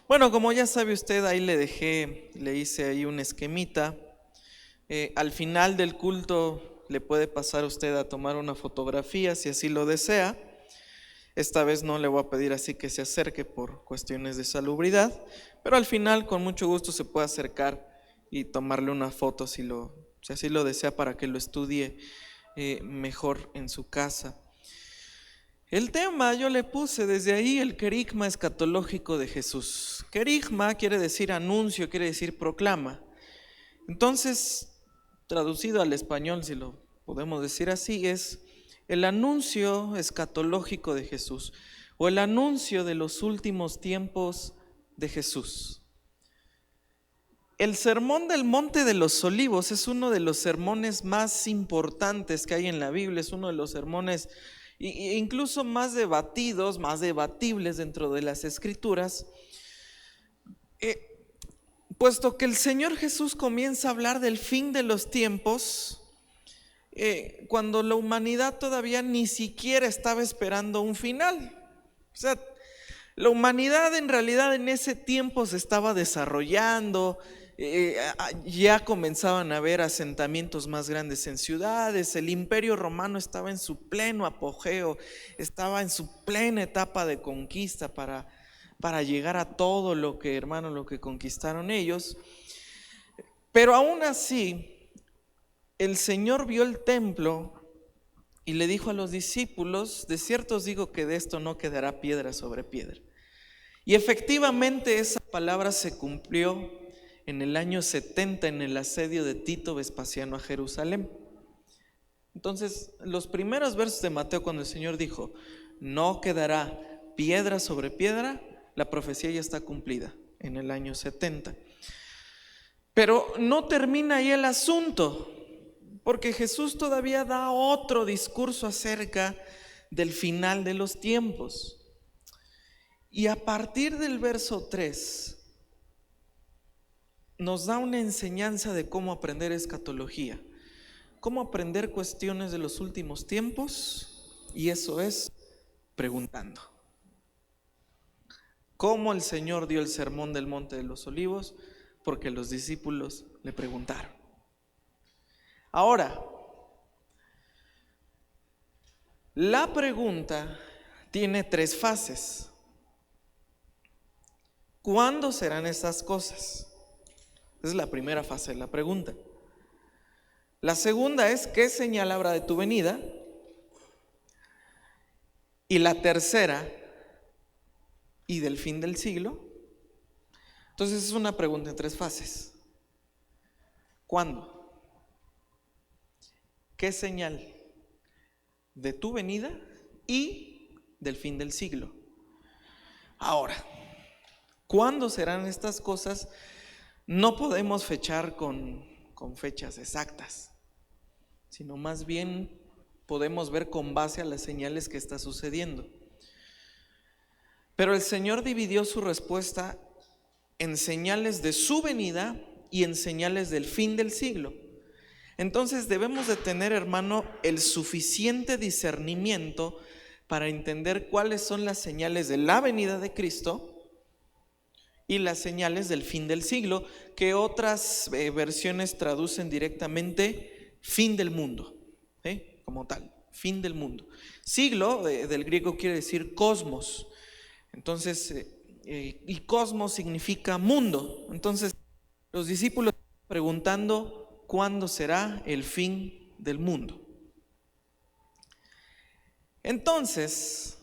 Bueno, como ya sabe usted, ahí le hice ahí un esquemita. Al final del culto le puede pasar usted a tomar una fotografía si así lo desea. Esta vez no le voy a pedir así que se acerque por cuestiones de salubridad, pero al final con mucho gusto se puede acercar y tomarle una foto si así lo desea, para que lo estudie mejor en su casa. El tema yo le puse desde ahí el querigma escatológico de Jesús. Querigma quiere decir anuncio, quiere decir proclama. Entonces, traducido al español, si lo podemos decir así, es el anuncio escatológico de Jesús, o el anuncio de los últimos tiempos de Jesús. El sermón del Monte de los Olivos es uno de los sermones más importantes que hay en la Biblia, es uno de los sermones incluso más debatidos, más debatibles dentro de las Escrituras, puesto que el Señor Jesús comienza a hablar del fin de los tiempos, cuando la humanidad todavía ni siquiera estaba esperando un final. O sea, la humanidad en realidad en ese tiempo se estaba desarrollando, ya comenzaban a haber asentamientos más grandes en ciudades, el Imperio Romano estaba en su pleno apogeo, estaba en su plena etapa de conquista para llegar a todo lo que conquistaron ellos. Pero aún así, el Señor vio el templo y le dijo a los discípulos: de cierto os digo que de esto no quedará piedra sobre piedra. Y efectivamente esa palabra se cumplió en el año 70, en el asedio de Tito Vespasiano a Jerusalén. Entonces, los primeros versos de Mateo, cuando el Señor dijo no quedará piedra sobre piedra, la profecía ya está cumplida en el año 70. Pero no termina ahí el asunto, porque Jesús todavía da otro discurso acerca del final de los tiempos. Y a partir del verso 3 nos da una enseñanza de cómo aprender escatología, cómo aprender cuestiones de los últimos tiempos, y eso es preguntando. Cómo el Señor dio el sermón del Monte de los Olivos, porque los discípulos le preguntaron. Ahora, la pregunta tiene 3 fases. ¿Cuándo serán estas cosas? Esa es la primera fase de la pregunta. La segunda es: ¿qué señal habrá de tu venida? Y la tercera: ¿y del fin del siglo? Entonces es una pregunta en 3 fases. ¿Cuándo? ¿Qué señal de tu venida y del fin del siglo? Ahora, ¿cuándo serán estas cosas? No podemos fechar con fechas exactas, sino más bien podemos ver con base a las señales que está sucediendo. Pero el Señor dividió su respuesta en señales de su venida y en señales del fin del siglo. Entonces debemos de tener, hermano, el suficiente discernimiento para entender cuáles son las señales de la venida de Cristo y las señales del fin del siglo, que otras versiones traducen directamente fin del mundo, como tal, fin del mundo. Siglo del griego quiere decir cosmos. Entonces, y cosmos significa mundo. Entonces, los discípulos están preguntando: ¿cuándo será el fin del mundo? Entonces,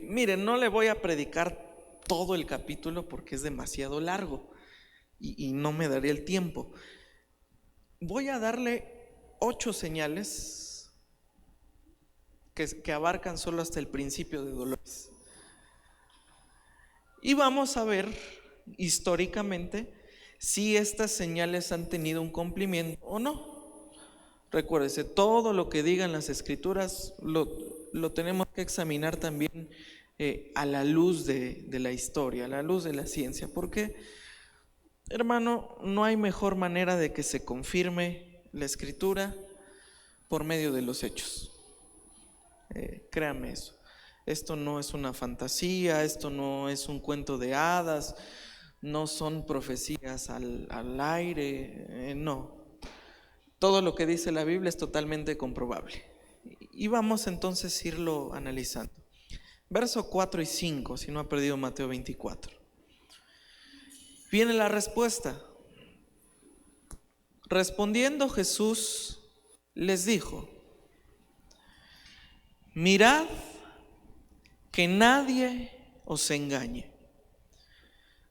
miren, no le voy a predicar todo el capítulo porque es demasiado largo y no me daría el tiempo. Voy a darle 8 señales que abarcan solo hasta el principio de dolores. Y vamos a ver históricamente si estas señales han tenido un cumplimiento o no. Recuérdese, todo lo que digan las Escrituras lo tenemos que examinar también a la luz de la historia, a la luz de la ciencia. Porque, hermano, no hay mejor manera de que se confirme la Escritura por medio de los hechos. Créame eso. Esto no es una fantasía, esto no es un cuento de hadas, no son profecías al aire, no. Todo lo que dice la Biblia es totalmente comprobable. Y vamos entonces a irlo analizando. Verso 4 y 5, si no ha perdido Mateo 24. Viene la respuesta. Respondiendo Jesús les dijo: mirad que nadie os engañe,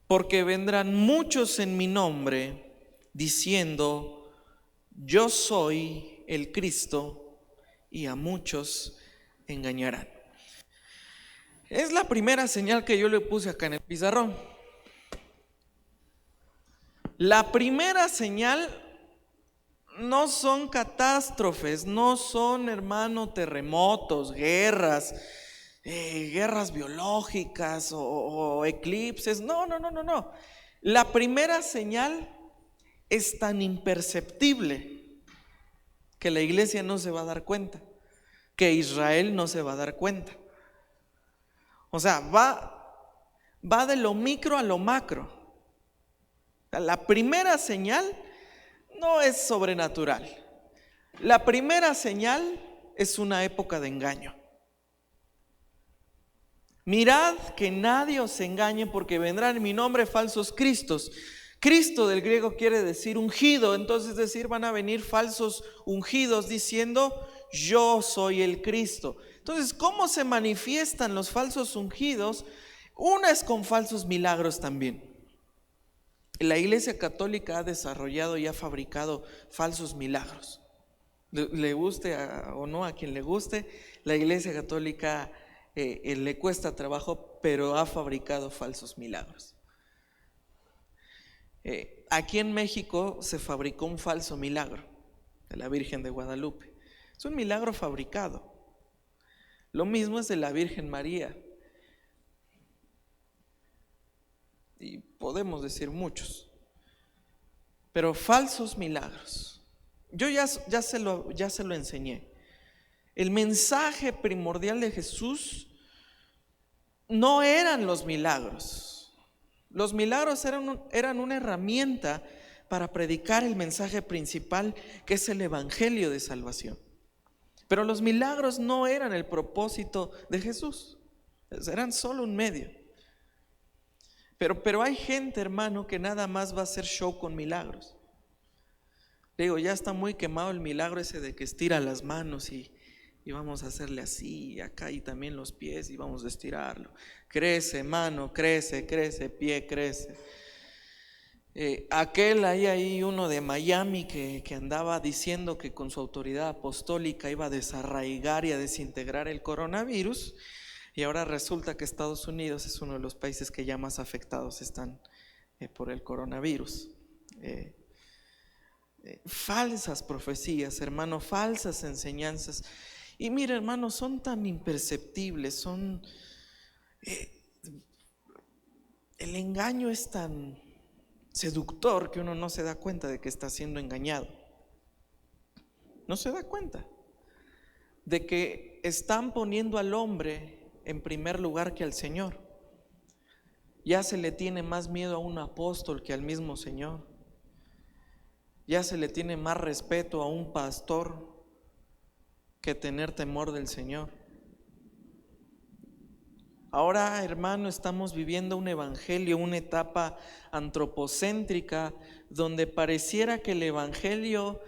porque vendrán muchos en mi nombre diciendo: yo soy el Cristo, y a muchos engañarán. Es la primera señal que yo le puse acá en el pizarrón. La primera señal no son catástrofes, no son, hermano, terremotos, guerras, guerras biológicas o eclipses. No. La primera señal es tan imperceptible que la iglesia no se va a dar cuenta, que Israel no se va a dar cuenta. O sea, va de lo micro a lo macro. La primera señal no es sobrenatural. La primera señal es una época de engaño. Mirad que nadie os engañe, porque vendrán en mi nombre falsos cristos. Cristo del griego quiere decir ungido, entonces es decir, van a venir falsos ungidos diciendo: yo soy el Cristo. Entonces, ¿cómo se manifiestan los falsos ungidos? Una es con falsos milagros también. La Iglesia Católica ha desarrollado y ha fabricado falsos milagros. Le guste o no, a quien le guste, la Iglesia Católica le cuesta trabajo, pero ha fabricado falsos milagros. Aquí en México se fabricó un falso milagro de la Virgen de Guadalupe. Es un milagro fabricado. Lo mismo es de la Virgen María. Y podemos decir muchos. Pero falsos milagros. Yo ya se lo enseñé. El mensaje primordial de Jesús no eran los milagros. Los milagros eran una herramienta para predicar el mensaje principal, que es el evangelio de salvación. Pero los milagros no eran el propósito de Jesús, eran solo un medio. Pero hay gente, hermano, que nada más va a hacer show con milagros. Digo, ya está muy quemado el milagro ese de que estira las manos y vamos a hacerle así, acá, y también los pies, y vamos a estirarlo. Crece mano, crece, pie, crece. Ahí uno de Miami que andaba diciendo que con su autoridad apostólica iba a desarraigar y a desintegrar el coronavirus, y ahora resulta que Estados Unidos es uno de los países que ya más afectados están por el coronavirus. Falsas profecías, hermano, falsas enseñanzas. Y mira, hermano, son tan imperceptibles, el engaño es tan seductor que uno no se da cuenta de que está siendo engañado. No se da cuenta de que están poniendo al hombre en primer lugar que al Señor. Ya se le tiene más miedo a un apóstol que al mismo Señor. Ya se le tiene más respeto a un pastor que tener temor del Señor. Ahora, hermano, estamos viviendo un evangelio, una etapa antropocéntrica, donde pareciera que el evangelio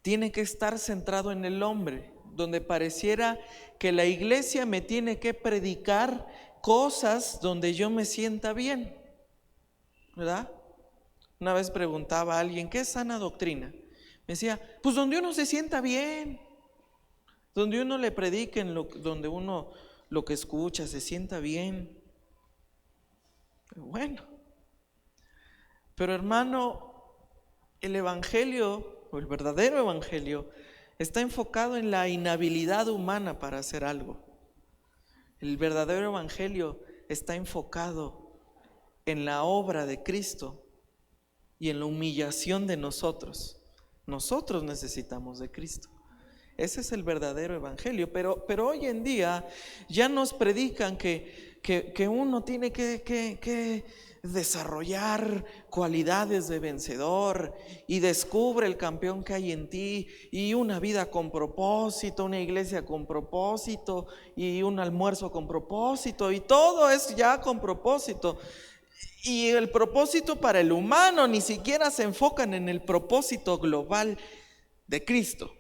tiene que estar centrado en el hombre, donde pareciera que la iglesia me tiene que predicar cosas donde yo me sienta bien, ¿verdad? Una vez preguntaba a alguien: ¿qué es sana doctrina? Me decía: pues donde uno se sienta bien, donde uno le prediquen, donde uno lo que escucha se sienta bien. Bueno, pero hermano, el evangelio, o el verdadero evangelio, está enfocado en la inhabilidad humana para hacer algo. El verdadero evangelio está enfocado en la obra de Cristo y en la humillación de nosotros. Nosotros necesitamos de Cristo. Ese es el verdadero evangelio. Pero hoy en día ya nos predican que uno tiene que desarrollar cualidades de vencedor, y descubre el campeón que hay en ti, y una vida con propósito, una iglesia con propósito, y un almuerzo con propósito, y todo es ya con propósito. Y el propósito para el humano ni siquiera se enfocan en el propósito global de Cristo.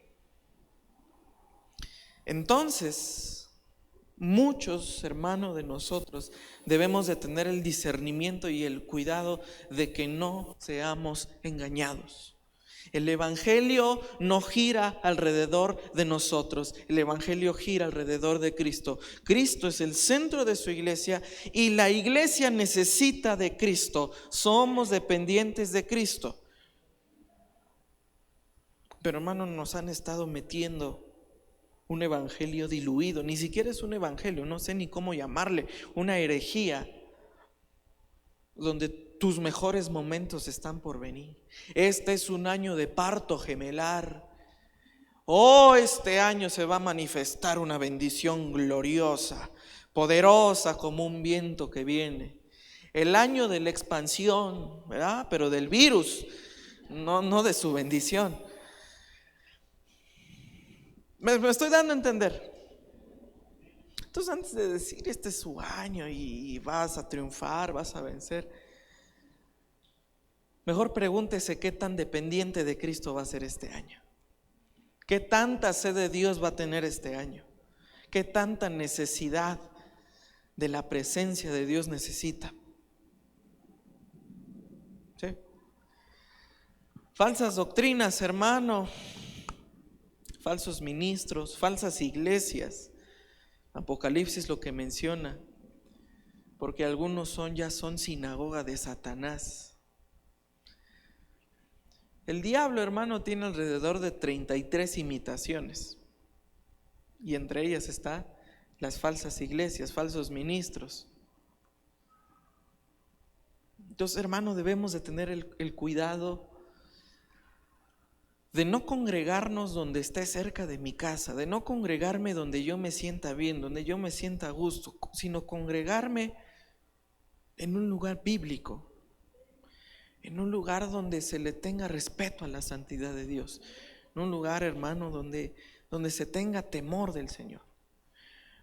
Entonces, muchos hermanos de nosotros debemos de tener el discernimiento y el cuidado de que no seamos engañados. El evangelio no gira alrededor de nosotros, el evangelio gira alrededor de Cristo. Cristo es el centro de su iglesia y la iglesia necesita de Cristo. Somos dependientes de Cristo. Pero hermanos, nos han estado metiendo un evangelio diluido. Ni siquiera es un evangelio, no sé ni cómo llamarle, una herejía, donde tus mejores momentos están por venir. Este es un año de parto gemelar. Este año se va a manifestar una bendición gloriosa, poderosa como un viento que viene. El año de la expansión, ¿verdad? Pero del virus, no de su bendición. Me estoy dando a entender. Entonces, antes de decir este es su año y vas a triunfar, vas a vencer, mejor pregúntese qué tan dependiente de Cristo va a ser este año. ¿Qué tanta sed de Dios va a tener este año? ¿Qué tanta necesidad de la presencia de Dios necesita? ¿Sí? Falsas doctrinas, hermano, falsos ministros, falsas iglesias. Apocalipsis lo que menciona, porque algunos ya son sinagoga de Satanás. El diablo, hermano, tiene alrededor de 33 imitaciones, y entre ellas están las falsas iglesias, falsos ministros. Entonces, hermano, debemos de tener el cuidado de no congregarnos donde esté cerca de mi casa, de no congregarme donde yo me sienta bien, donde yo me sienta a gusto, sino congregarme en un lugar bíblico, en un lugar donde se le tenga respeto a la santidad de Dios, en un lugar, hermano, donde se tenga temor del Señor.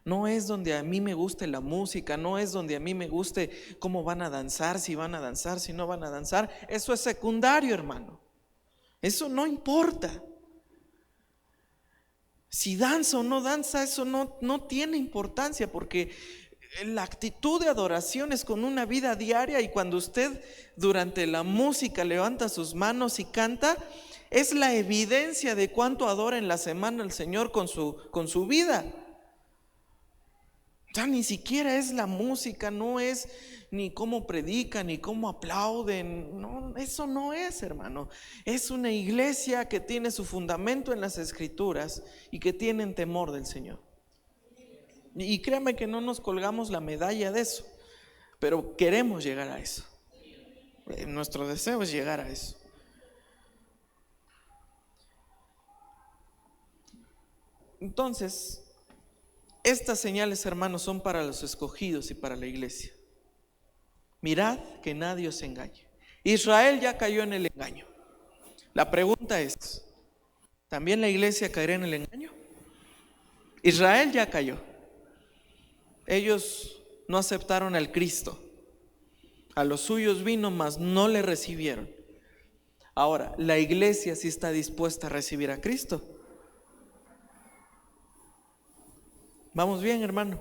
No es donde a mí me guste la música, no es donde a mí me guste cómo van a danzar, si van a danzar, si no van a danzar. Eso es secundario, hermano. Eso no importa. Si danza o no danza, eso no tiene importancia, porque la actitud de adoración es con una vida diaria, y cuando usted durante la música levanta sus manos y canta, es la evidencia de cuánto adora en la semana al Señor con su vida. Ya ni siquiera es la música, no es ni cómo predican, ni cómo aplauden. No, eso no es, hermano. Es una iglesia que tiene su fundamento en las Escrituras y que tienen temor del Señor. Y créame que no nos colgamos la medalla de eso, pero queremos llegar a eso. Nuestro deseo es llegar a eso. Entonces, estas señales, hermanos, son para los escogidos y para la iglesia. Mirad que nadie os engañe. Israel ya cayó en el engaño. La pregunta es, ¿también la iglesia caerá en el engaño? Israel ya cayó. Ellos no aceptaron al Cristo. A los suyos vino, mas no le recibieron. Ahora, la iglesia sí está dispuesta a recibir a Cristo. ¿Vamos bien, hermano?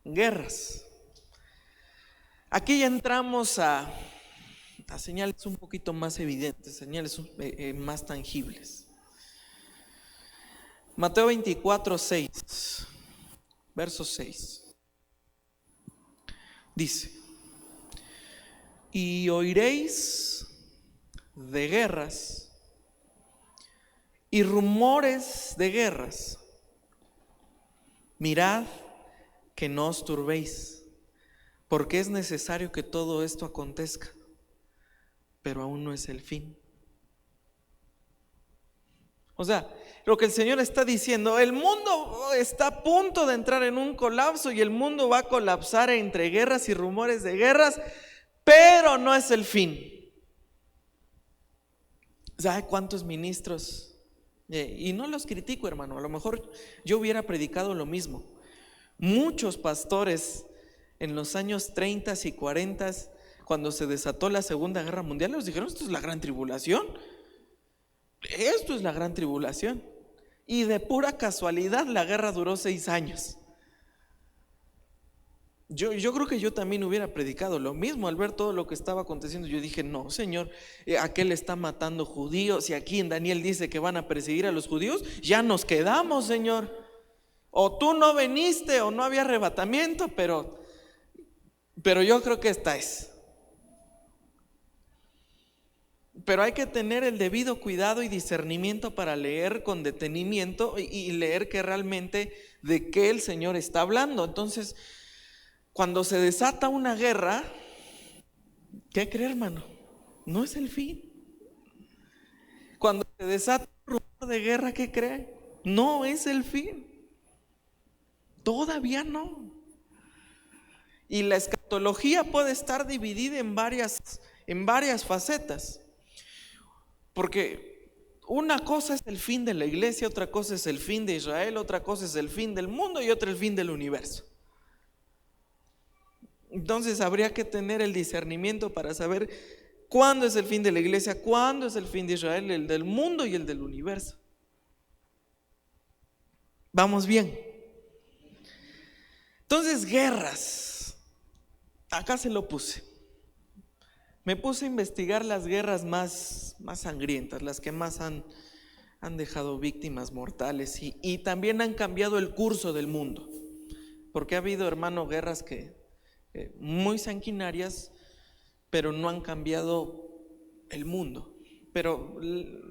Guerras. Aquí ya entramos a señales un poquito más evidentes, señales más tangibles. Mateo 24, 6, verso 6. Dice: y oiréis de guerras y rumores de guerras. Mirad que no os turbéis, porque es necesario que todo esto acontezca, pero aún no es el fin. O sea, lo que el Señor está diciendo, el mundo está a punto de entrar en un colapso y el mundo va a colapsar entre guerras y rumores de guerras, pero no es el fin. ¿Sabe cuántos ministros? Y no los critico, hermano, a lo mejor yo hubiera predicado lo mismo. Muchos pastores en los años 30 y 40, cuando se desató la Segunda Guerra Mundial, les dijeron: esto es la gran tribulación. Esto es la gran tribulación. Y de pura casualidad la guerra duró 6 años. Yo creo que yo también hubiera predicado lo mismo al ver todo lo que estaba aconteciendo. Yo dije: no, Señor, aquel está matando judíos y aquí en Daniel dice que van a perseguir a los judíos. Ya nos quedamos, Señor. O tú no viniste o no había arrebatamiento, pero yo creo que esta es. Pero hay que tener el debido cuidado y discernimiento para leer con detenimiento y leer que realmente de qué el Señor está hablando. Entonces, cuando se desata una guerra, ¿qué cree, hermano? No es el fin. Cuando se desata un rumor de guerra, ¿qué cree? No es el fin. Todavía no. Y la escatología puede estar dividida en varias facetas. Porque una cosa es el fin de la iglesia, otra cosa es el fin de Israel, otra cosa es el fin del mundo y otra el fin del universo. Entonces habría que tener el discernimiento para saber cuándo es el fin de la iglesia, cuándo es el fin de Israel, el del mundo y el del universo. Vamos bien. Entonces, guerras. Acá se lo puse. Me puse a investigar las guerras más sangrientas, las que más han dejado víctimas mortales y también han cambiado el curso del mundo. Porque ha habido, hermano, guerras que muy sanguinarias, pero no han cambiado el mundo. Pero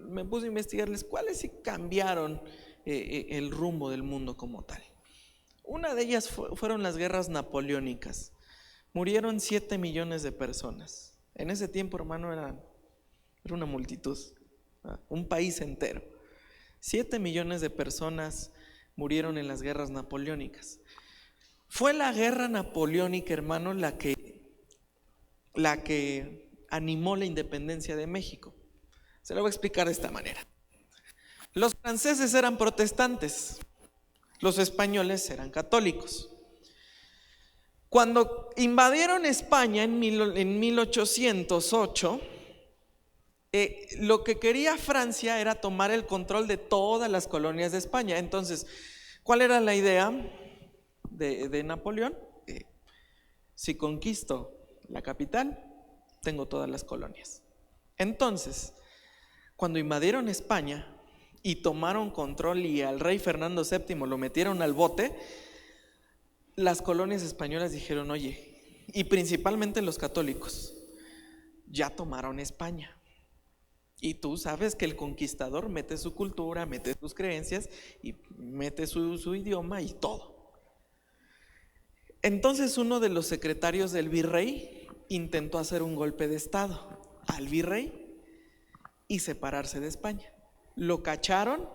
me puse a investigarles cuáles sí cambiaron el rumbo del mundo como tal. Una de ellas fueron las guerras napoleónicas. Murieron 7 millones de personas. En ese tiempo, hermano, era una multitud, un país entero. 7 millones de personas murieron en las guerras napoleónicas. Fue la guerra napoleónica, hermano, la que animó la independencia de México. Se lo voy a explicar de esta manera. Los franceses eran protestantes, los españoles eran católicos. Cuando invadieron España en 1808, lo que quería Francia era tomar el control de todas las colonias de España. Entonces, ¿cuál era la idea de Napoleón? Si conquisto la capital, tengo todas las colonias. Entonces, cuando invadieron España y tomaron control y al rey Fernando VII lo metieron al bote, las colonias españolas dijeron: oye, y principalmente los católicos, ya tomaron España. Y tú sabes que el conquistador mete su cultura, mete sus creencias y mete su idioma y todo. Entonces uno de los secretarios del virrey intentó hacer un golpe de estado al virrey y separarse de España. Lo cacharon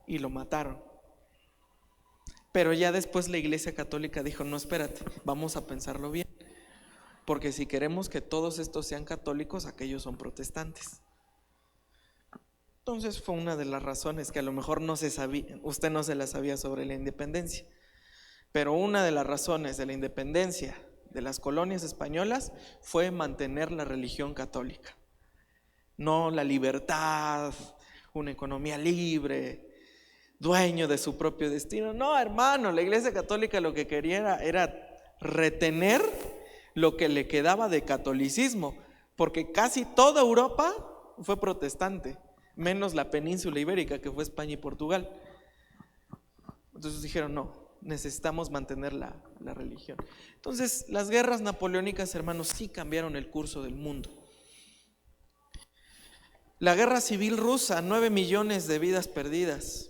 y lo mataron. Pero ya después la Iglesia Católica dijo: no, espérate, vamos a pensarlo bien, porque si queremos que todos estos sean católicos, aquellos son protestantes. Entonces fue una de las razones que a lo mejor no se sabía, usted no se la sabía sobre la independencia, pero una de las razones de la independencia de las colonias españolas fue mantener la religión católica, no la libertad, una economía libre, dueño de su propio destino. No, hermano, la Iglesia Católica lo que quería era retener lo que le quedaba de catolicismo, porque casi toda Europa fue protestante, menos la península ibérica, que fue España y Portugal. Entonces dijeron: no, necesitamos mantener la religión. Entonces las guerras napoleónicas, hermanos, sí cambiaron el curso del mundo. La guerra civil rusa, 9 millones de vidas perdidas.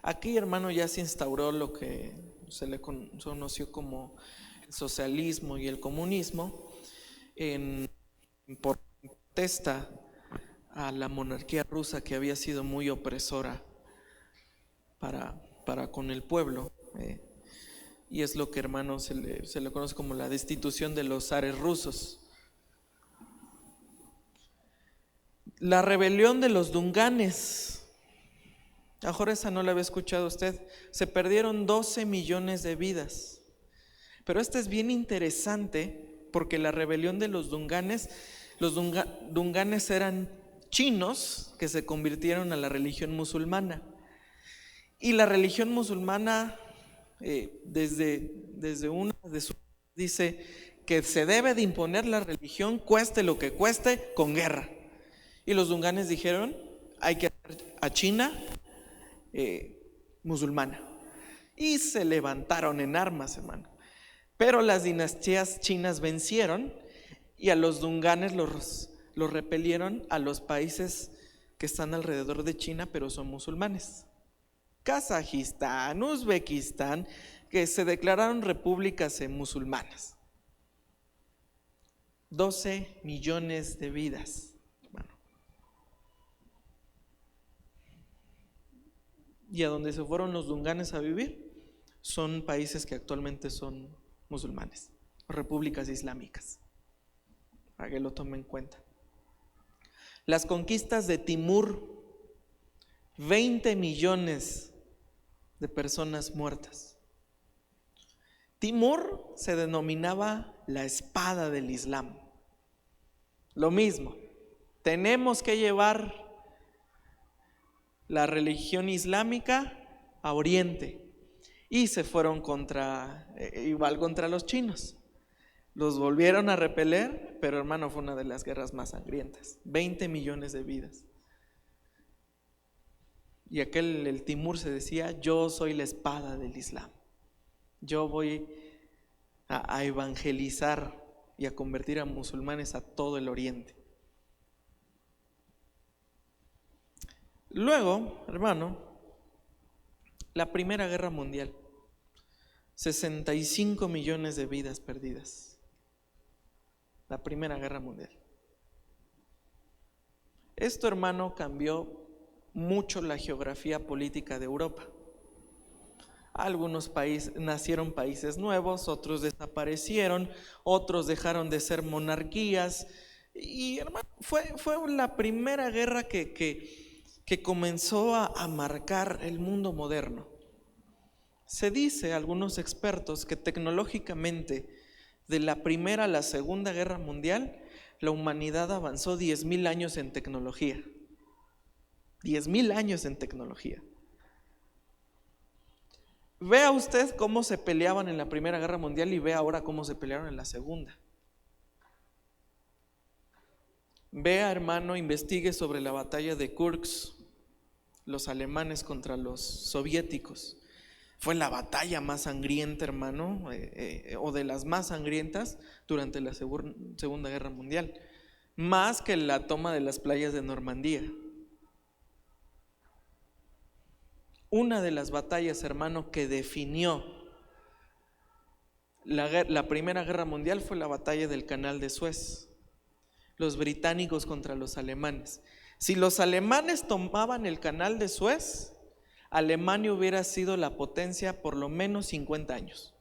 Aquí, hermano, ya se instauró lo que se le conoció como el socialismo y el comunismo por protesta a la monarquía rusa, que había sido muy opresora para con el pueblo. Y es lo que, hermanos, se le conoce como la destitución de los zares rusos. La rebelión de los dunganes. Mejor esa no la había escuchado usted. Se perdieron 12 millones de vidas. Pero esta es bien interesante porque la rebelión de los dunganes eran chinos que se convirtieron a la religión musulmana. Y la religión musulmana, desde una de sus, dice que se debe de imponer la religión, cueste lo que cueste, con guerra. Y los dunganes dijeron, hay que hacer a China musulmana. Y se levantaron en armas, hermano. Pero las dinastías chinas vencieron y a los dunganes los repelieron a los países que están alrededor de China, pero son musulmanes. Kazajistán, Uzbekistán, que se declararon repúblicas musulmanas. 12 millones de vidas, hermano. Y a donde se fueron los dunganes a vivir son países que actualmente son musulmanes, repúblicas islámicas, para que lo tomen en cuenta. Las conquistas de Timur, 20 millones de personas muertas. Timur se denominaba la espada del Islam. Lo mismo, tenemos que llevar la religión islámica a Oriente. Y se fueron igual contra los chinos. Los volvieron a repeler, pero hermano, fue una de las guerras más sangrientas. 20 millones de vidas. Y el Timur se decía, yo soy la espada del Islam. Yo voy a evangelizar y a convertir a musulmanes a todo el Oriente. Luego, hermano, la Primera Guerra Mundial, 65 millones de vidas perdidas. La Primera Guerra Mundial. Esto, hermano, cambió mucho la geografía política de Europa. Algunos países nacieron países nuevos, otros desaparecieron, otros dejaron de ser monarquías. Y, hermano, fue la primera guerra que comenzó a marcar el mundo moderno. Se dice, algunos expertos, que tecnológicamente de la Primera a la Segunda Guerra Mundial la humanidad avanzó 10,000 años en tecnología. 10,000 años en tecnología. Vea usted cómo se peleaban en la Primera Guerra Mundial y vea ahora cómo se pelearon en la Segunda. Vea, hermano, investigue sobre la batalla de Kursk, los alemanes contra los soviéticos. Fue la batalla más sangrienta, hermano, o de las más sangrientas durante la Segunda Guerra Mundial, más que la toma de las playas de Normandía. Una de las batallas, hermano, que definió la Primera Guerra Mundial fue la batalla del Canal de Suez. Los británicos contra los alemanes. Si los alemanes tomaban el Canal de Suez, Alemania hubiera sido la potencia por lo menos 50 años.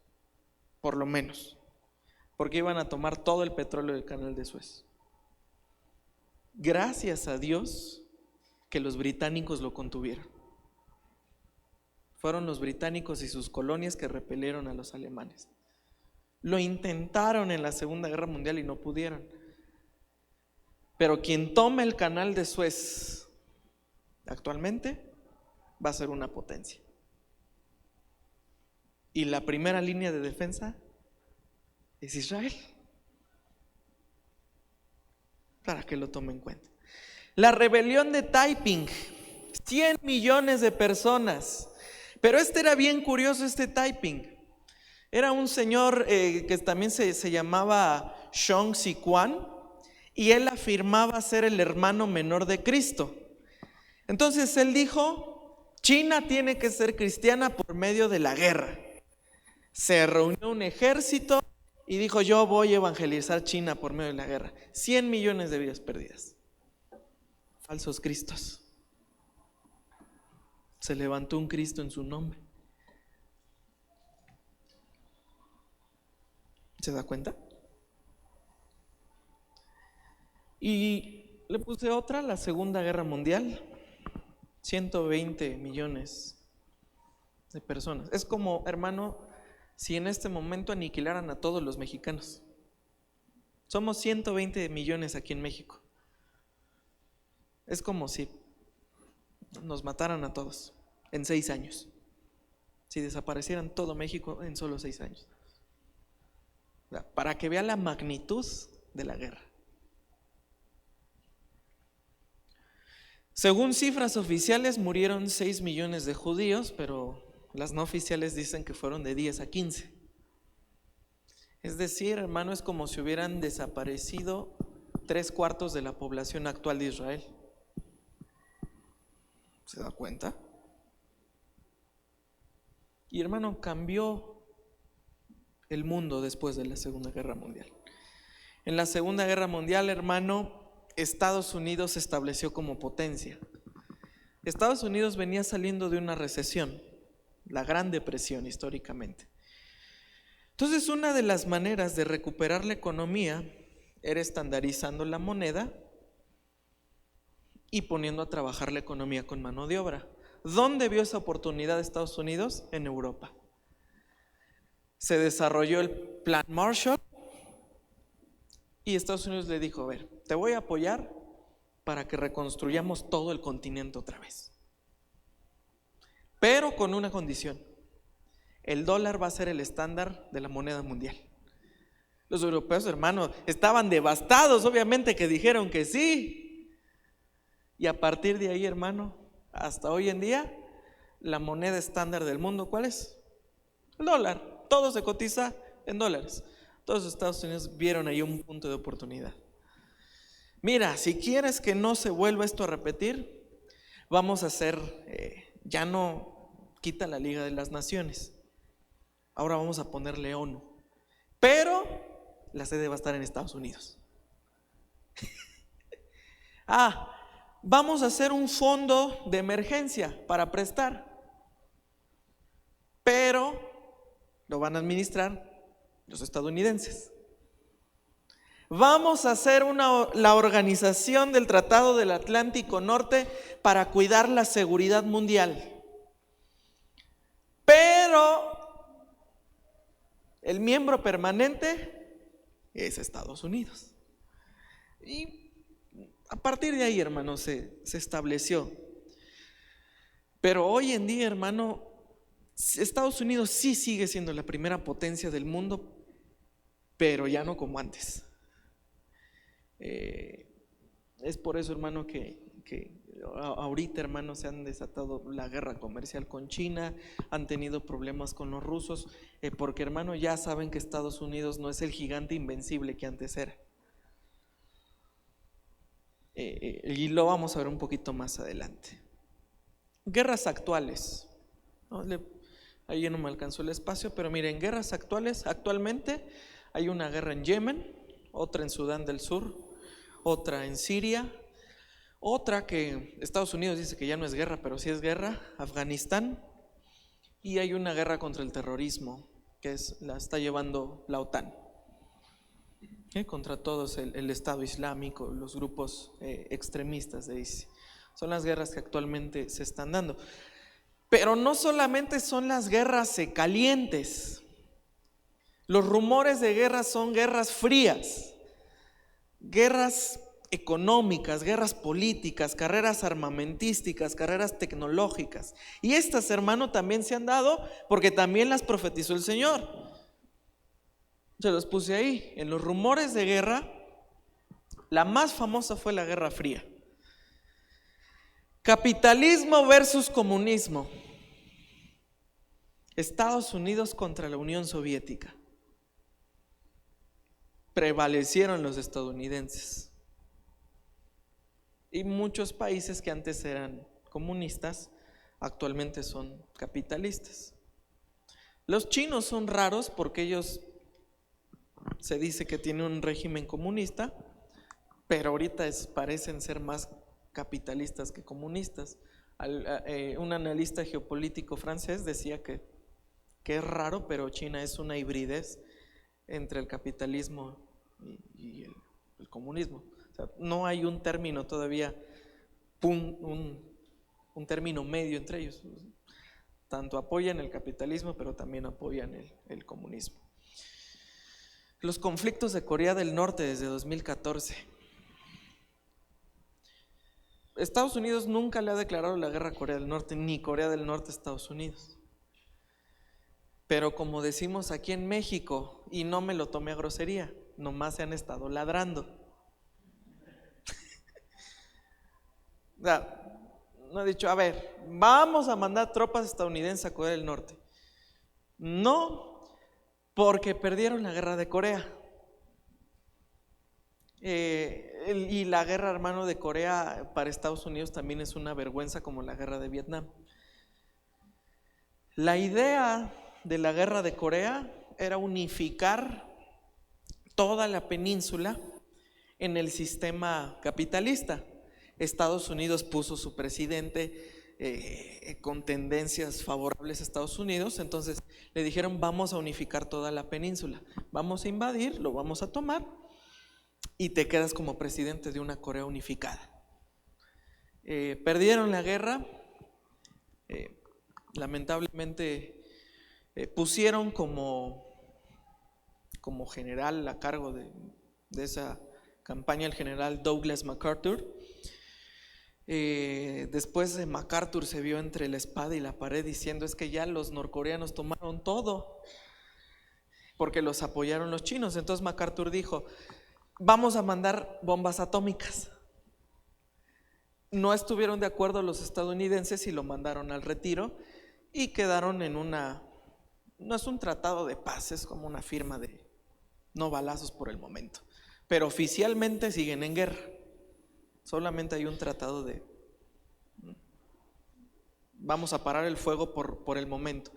Por lo menos. Porque iban a tomar todo el petróleo del Canal de Suez. Gracias a Dios que los británicos lo contuvieron. Fueron los británicos y sus colonias que repelieron a los alemanes. Lo intentaron en la Segunda Guerra Mundial y no pudieron. Pero quien tome el Canal de Suez actualmente va a ser una potencia. Y la primera línea de defensa es Israel. Para que lo tome en cuenta. La rebelión de Taiping, 100 millones de personas. Pero era bien curioso, Taiping. Era un señor que también se llamaba Shong Xiquan, y él afirmaba ser el hermano menor de Cristo. Entonces él dijo, China tiene que ser cristiana por medio de la guerra. Se reunió un ejército y dijo, yo voy a evangelizar China por medio de la guerra. 100 millones de vidas perdidas. falsos cristos. Se levantó un Cristo en su nombre. ¿Se da cuenta? Y le puse otra, la Segunda Guerra Mundial. 120 millones de personas. Es como, hermano, si en este momento aniquilaran a todos los mexicanos. Somos 120 millones aquí en México. Es como si nos mataran a todos en 6 años. Si desaparecieran todo México en solo 6 años. Para que vea la magnitud de la guerra. Según cifras oficiales murieron 6 millones de judíos, pero las no oficiales dicen que fueron de 10 a 15. Es decir, hermano, es como si hubieran desaparecido 3/4 de la población actual de Israel. ¿Se da cuenta? Y hermano, cambió el mundo después de la Segunda Guerra Mundial. En la Segunda Guerra Mundial, hermano, Estados Unidos se estableció como potencia. Estados Unidos venía saliendo de una recesión, la Gran Depresión históricamente. Entonces, una de las maneras de recuperar la economía era estandarizando la moneda y poniendo a trabajar la economía con mano de obra. ¿Dónde vio esa oportunidad Estados Unidos? En Europa. Se desarrolló el Plan Marshall y Estados Unidos le dijo: a ver, te voy a apoyar para que reconstruyamos todo el continente otra vez, pero con una condición: el dólar va a ser el estándar de la moneda mundial. Los europeos, hermano, estaban devastados, obviamente, que dijeron que sí. Y a partir de ahí, hermano, hasta hoy en día, la moneda estándar del mundo, ¿cuál es? El dólar. Todo se cotiza en dólares. Todos los Estados Unidos vieron ahí un punto de oportunidad. Mira, si quieres que no se vuelva esto a repetir, vamos a hacer, ya no quita la Liga de las Naciones. Ahora vamos a ponerle ONU. Pero la sede va a estar en Estados Unidos. Vamos a hacer un fondo de emergencia para prestar. Pero lo van a administrar los estadounidenses. Vamos a hacer la organización del Tratado del Atlántico Norte para cuidar la seguridad mundial. Pero el miembro permanente es Estados Unidos. Y a partir de ahí, hermano, se estableció. Pero hoy en día, hermano, Estados Unidos sí sigue siendo la primera potencia del mundo, pero ya no como antes. Es por eso, hermano, que ahorita, hermano, se han desatado la guerra comercial con China, han tenido problemas con los rusos, porque, hermano, ya saben que Estados Unidos no es el gigante invencible que antes era. Y lo vamos a ver un poquito más adelante. Guerras actuales, ¿no? Ahí no me alcanzó el espacio, pero miren, guerras actuales. Actualmente hay una guerra en Yemen, otra en Sudán del Sur, otra en Siria, otra que Estados Unidos dice que ya no es guerra, pero sí es guerra, Afganistán, y hay una guerra contra el terrorismo que la está llevando la OTAN, contra todos el Estado Islámico, los grupos extremistas de ISIS. Son las guerras que actualmente se están dando. Pero no solamente son las guerras calientes. Los rumores de guerra son guerras frías, guerras económicas, guerras políticas, carreras armamentísticas, carreras tecnológicas. Y estas, hermano, también se han dado porque también las profetizó el Señor. Se los puse ahí. En los rumores de guerra, la más famosa fue la Guerra Fría. Capitalismo versus comunismo. Estados Unidos contra la Unión Soviética. Prevalecieron los estadounidenses. Y muchos países que antes eran comunistas, actualmente son capitalistas. Los chinos son raros porque ellos se dice que tienen un régimen comunista, pero ahorita parecen ser más capitalistas que comunistas. Un analista geopolítico francés decía que es raro, pero China es una hibridez entre el capitalismo y el comunismo. O sea, no hay un término todavía, un término medio entre ellos. Tanto apoyan el capitalismo, pero también apoyan el comunismo. Los conflictos de Corea del Norte desde 2014. Estados Unidos nunca le ha declarado la guerra a Corea del Norte, ni Corea del Norte a Estados Unidos. Pero como decimos aquí en México, y no me lo tomé a grosería, nomás se han estado ladrando. O sea, no he dicho, a ver, vamos a mandar tropas estadounidenses a Corea del Norte. No, porque perdieron la guerra de Corea. Y la guerra, hermano, de Corea para Estados Unidos también es una vergüenza, como la guerra de Vietnam. La idea de la guerra de Corea era unificar toda la península en el sistema capitalista. Estados Unidos puso su presidente con tendencias favorables a Estados Unidos, entonces le dijeron: vamos a unificar toda la península, vamos a invadir, lo vamos a tomar y te quedas como presidente de una Corea unificada. Perdieron la guerra, lamentablemente pusieron como general a cargo de esa campaña el general Douglas MacArthur. Después de MacArthur se vio entre la espada y la pared diciendo: es que ya los norcoreanos tomaron todo, porque los apoyaron los chinos. Entonces MacArthur dijo: vamos a mandar bombas atómicas. No estuvieron de acuerdo los estadounidenses y lo mandaron al retiro y quedaron en no es un tratado de paz, es como una firma de no balazos por el momento, pero oficialmente siguen en guerra. Solamente hay un tratado de vamos a parar el fuego por el momento,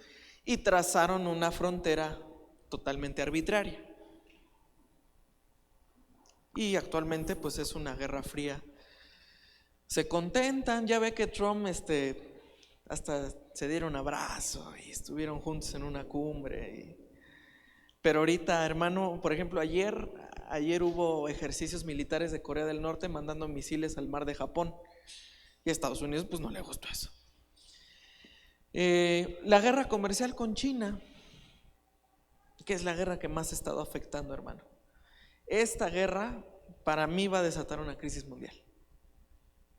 y trazaron una frontera totalmente arbitraria. Y actualmente pues es una guerra fría. Se contentan, ya ve que Trump hasta se dieron abrazo y estuvieron juntos en una cumbre. Pero ahorita, hermano, por ejemplo, ayer hubo ejercicios militares de Corea del Norte mandando misiles al mar de Japón, y a Estados Unidos pues no le gustó eso. La guerra comercial con China, que es la guerra que más ha estado afectando, hermano. Esta guerra para mí va a desatar una crisis mundial,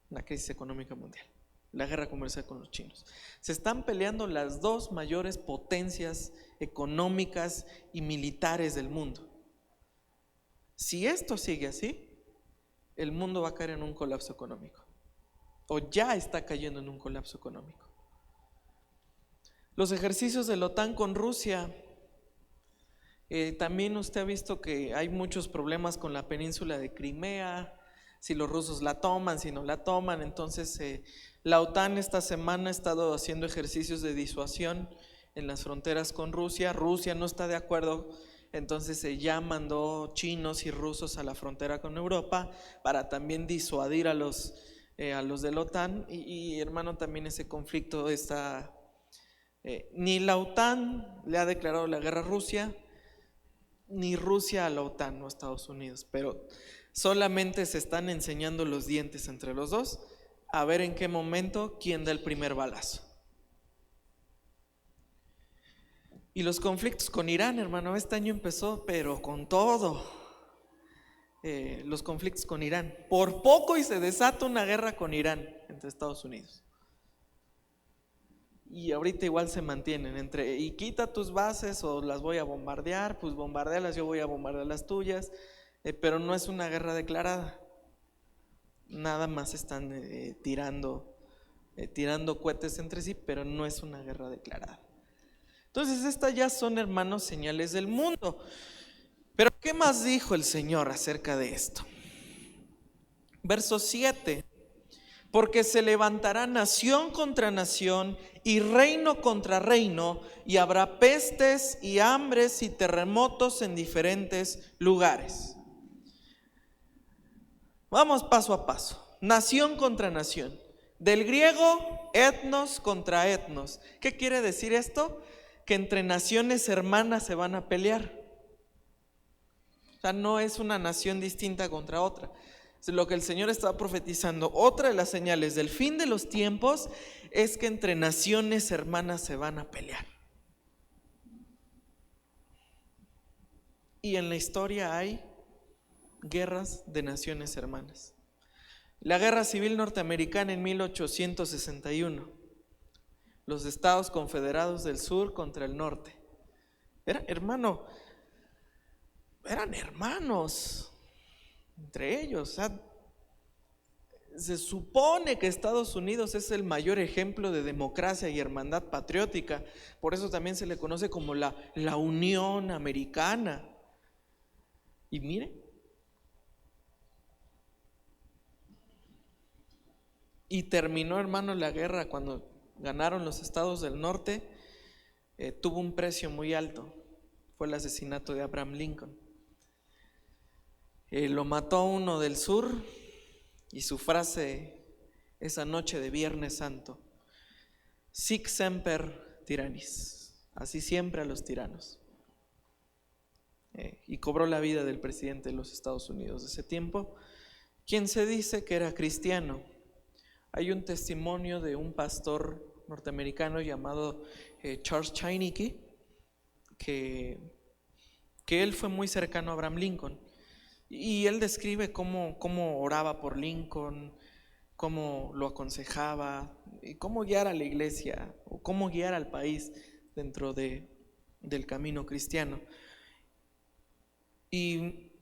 una crisis económica mundial. La guerra comercial con los chinos. Se están peleando las dos mayores potencias económicas y militares del mundo. Si esto sigue así, el mundo va a caer en un colapso económico, o ya está cayendo en un colapso económico. Los ejercicios de la OTAN con Rusia, también usted ha visto que hay muchos problemas con la península de Crimea, si los rusos la toman, si no la toman. Entonces la OTAN esta semana ha estado haciendo ejercicios de disuasión en las fronteras con Rusia. Rusia no está de acuerdo, entonces ya mandó chinos y rusos a la frontera con Europa para también disuadir a los de la OTAN. Y hermano, también ese conflicto está, ni la OTAN le ha declarado la guerra a Rusia, ni Rusia a la OTAN o a Estados Unidos, pero solamente se están enseñando los dientes entre los dos, a ver en qué momento quién da el primer balazo. Y los conflictos con Irán, hermano, este año empezó pero con todo. Los conflictos con Irán, por poco y se desata una guerra con Irán entre Estados Unidos. Y ahorita igual se mantienen entre y quita tus bases o las voy a bombardear, pues bombardealas, yo voy a bombardear las tuyas, pero no es una guerra declarada. Nada más están tirando cohetes entre sí, pero no es una guerra declarada. Entonces estas ya son, hermanos, señales del mundo. Pero ¿qué más dijo el Señor acerca de esto? Verso 7: porque se levantará nación contra nación y reino contra reino, y habrá pestes y hambres y terremotos en diferentes lugares. Vamos paso a paso. nación contra nación. Del griego, etnos contra etnos. ¿Qué quiere decir esto? Que entre naciones hermanas se van a pelear. O sea, no es una nación distinta contra otra. Es lo que el Señor está profetizando. Otra de las señales del fin de los tiempos es que entre naciones hermanas se van a pelear. Y en la historia hay guerras de naciones hermanas. La Guerra Civil Norteamericana en 1861. Los Estados Confederados del Sur contra el Norte. Eran hermanos entre ellos. O sea, se supone que Estados Unidos es el mayor ejemplo de democracia y hermandad patriótica. Por eso también se le conoce como la Unión Americana. Y mire, y terminó, hermano, la guerra cuando ganaron los estados del norte. Tuvo un precio muy alto. Fue el asesinato de Abraham Lincoln. Lo mató uno del sur, y su frase esa noche de Viernes Santo: Sic semper tyrannis, así siempre a los tiranos. Y cobró la vida del presidente de los Estados Unidos de ese tiempo, quien se dice que era cristiano. Hay un testimonio de un pastor norteamericano llamado Charles Chaineke, que él fue muy cercano a Abraham Lincoln, y él describe cómo oraba por Lincoln, cómo lo aconsejaba, y cómo guiar a la iglesia o cómo guiar al país dentro del camino cristiano. Y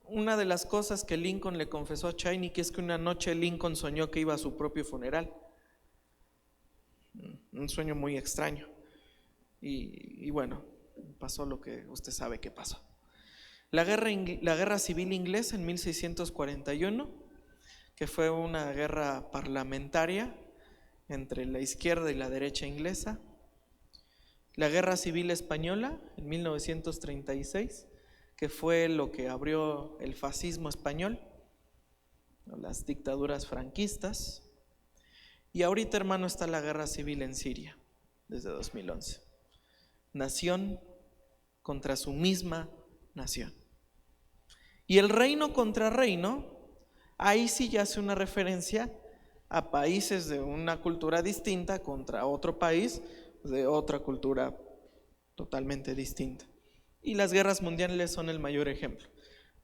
una de las cosas que Lincoln le confesó a Chaineke es que una noche Lincoln soñó que iba a su propio funeral. Un sueño muy extraño. Y bueno, pasó lo que usted sabe que pasó. La guerra civil inglesa en 1641, que fue una guerra parlamentaria entre la izquierda y la derecha inglesa. La guerra civil española en 1936, que fue lo que abrió el fascismo español, las dictaduras franquistas. Y ahorita, hermano, está la guerra civil en Siria desde 2011. Nación contra su misma nación. Y el reino contra reino, ahí sí ya hace una referencia a países de una cultura distinta contra otro país de otra cultura totalmente distinta. Y las guerras mundiales son el mayor ejemplo.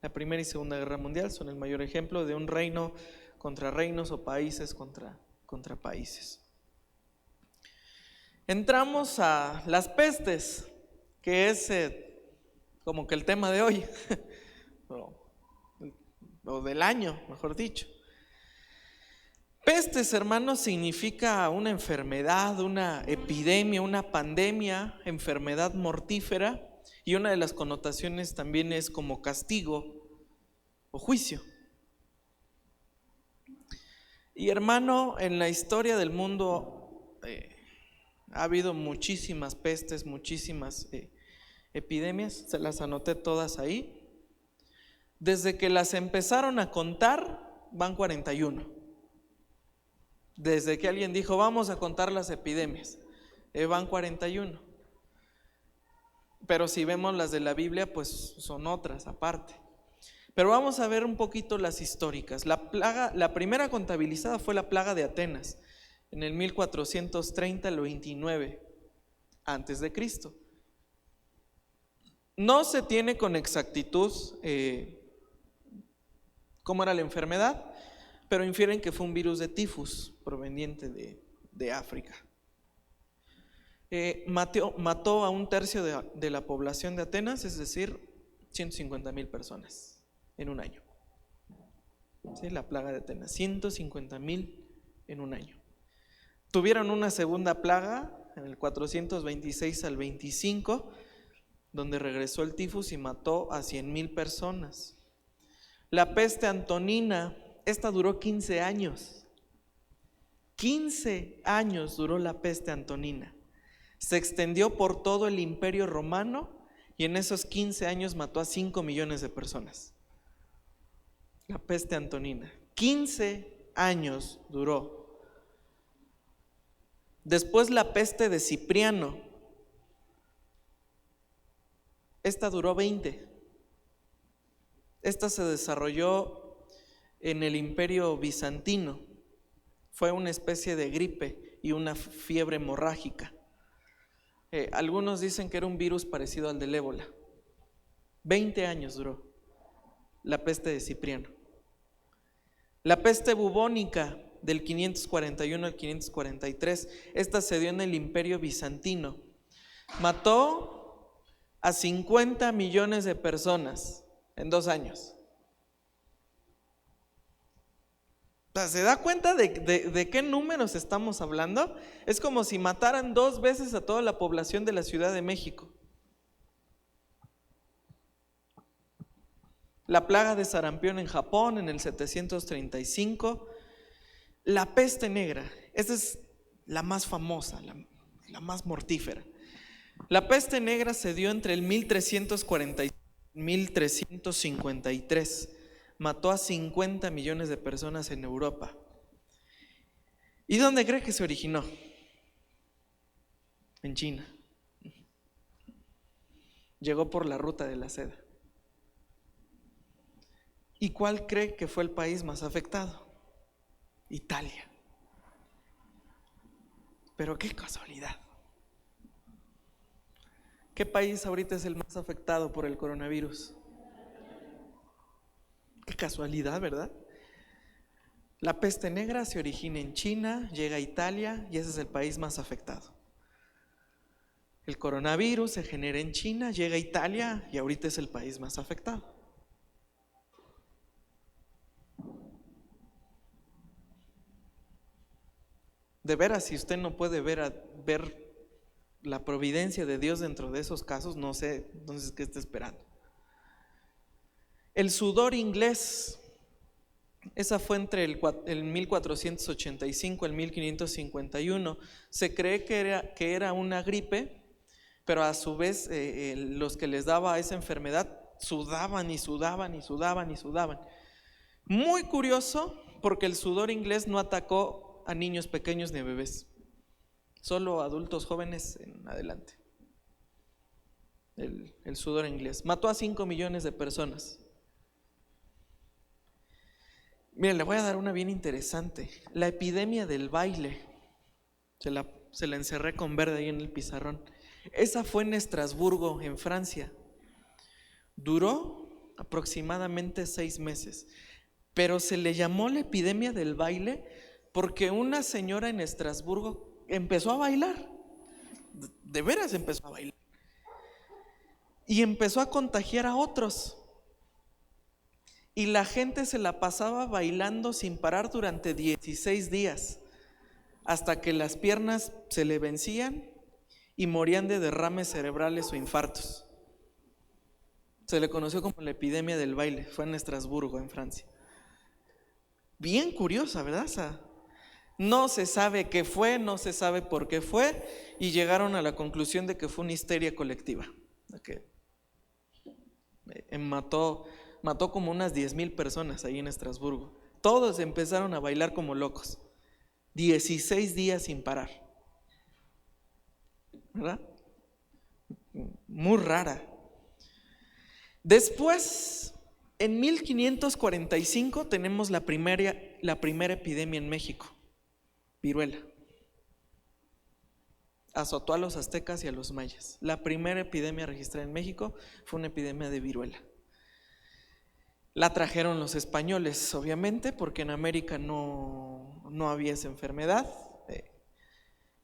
La Primera y Segunda Guerra Mundial son el mayor ejemplo de un reino contra reinos o países contra países. Entramos a las pestes, que es como que el tema de hoy, o del año, mejor dicho. Pestes, hermanos, significa una enfermedad, una epidemia, una pandemia, enfermedad mortífera, y una de las connotaciones también es como castigo o juicio. Y hermano, en la historia del mundo ha habido muchísimas pestes, muchísimas epidemias, se las anoté todas ahí. Desde que las empezaron a contar, van 41. Desde que alguien dijo, vamos a contar las epidemias, van 41. Pero si vemos las de la Biblia, pues son otras aparte. Pero vamos a ver un poquito las históricas. La primera contabilizada fue la plaga de Atenas, en el 1430 al 29 antes de Cristo. No se tiene con exactitud cómo era la enfermedad, pero infieren que fue un virus de tifus proveniente de África. Mató a un tercio de la población de Atenas, es decir, 150,000 personas en un año. ¿Sí? La plaga de Atenas, 150,000 en un año. Tuvieron una segunda plaga en el 426 al 25, donde regresó el tifus y mató a 100,000 personas. La peste antonina, esta duró 15 años. 15 años duró la peste antonina. Se extendió por todo el Imperio Romano y en esos 15 años mató a 5 millones de personas. La peste antonina. 15 años duró. Después la peste de Cipriano. Esta duró 20. Esta se desarrolló en el Imperio Bizantino. Fue una especie de gripe y una fiebre hemorrágica. Algunos dicen que era un virus parecido al del ébola. 20 años duró la peste de Cipriano. La peste bubónica del 541 al 543, esta se dio en el Imperio Bizantino. Mató a 50 millones de personas en 2 años. O sea, ¿se da cuenta de qué números estamos hablando? Es como si mataran 2 veces a toda la población de la Ciudad de México. La plaga de sarampión en Japón en el 735. La peste negra, esta es la más famosa, la más mortífera. La peste negra se dio entre el 1340 y 1353. Mató a 50 millones de personas en Europa. ¿Y dónde cree que se originó? En China. Llegó por la ruta de la seda. ¿Y cuál cree que fue el país más afectado? Italia. Pero qué casualidad. ¿Qué país ahorita es el más afectado por el coronavirus? Qué casualidad, ¿verdad? La peste negra se origina en China, llega a Italia y ese es el país más afectado. El coronavirus se genera en China, llega a Italia y ahorita es el país más afectado. De veras, si usted no puede ver la providencia de Dios dentro de esos casos, no sé entonces qué está esperando. El sudor inglés, esa fue entre el 1485 y el 1551. Se cree que era una gripe, pero a su vez los que les daba esa enfermedad sudaban y sudaban y sudaban y sudaban. Muy curioso, porque el sudor inglés no atacó a niños pequeños ni a bebés, solo adultos jóvenes en adelante. El sudor inglés mató a 5 millones de personas. Miren, le voy a dar una bien interesante. La epidemia del baile, se la encerré con verde ahí en el pizarrón. Esa fue en Estrasburgo, en Francia. Duró aproximadamente 6 meses, pero se le llamó la epidemia del baile porque una señora en Estrasburgo empezó a bailar. De veras empezó a bailar. Y empezó a contagiar a otros. Y la gente se la pasaba bailando sin parar durante 16 días, hasta que las piernas se le vencían y morían de derrames cerebrales o infartos. Se le conoció como la epidemia del baile, fue en Estrasburgo, en Francia. Bien curiosa, ¿verdad? O sea, no se sabe qué fue, no se sabe por qué fue, y llegaron a la conclusión de que fue una histeria colectiva, que mató como unas 10,000 personas ahí en Estrasburgo. Todos empezaron a bailar como locos, 16 días sin parar, ¿verdad? Muy rara. Después, en 1545 tenemos la primera epidemia en México, viruela. Azotó a los aztecas y a los mayas. La primera epidemia registrada en México fue una epidemia de viruela. La trajeron los españoles, obviamente, porque en América no había esa enfermedad.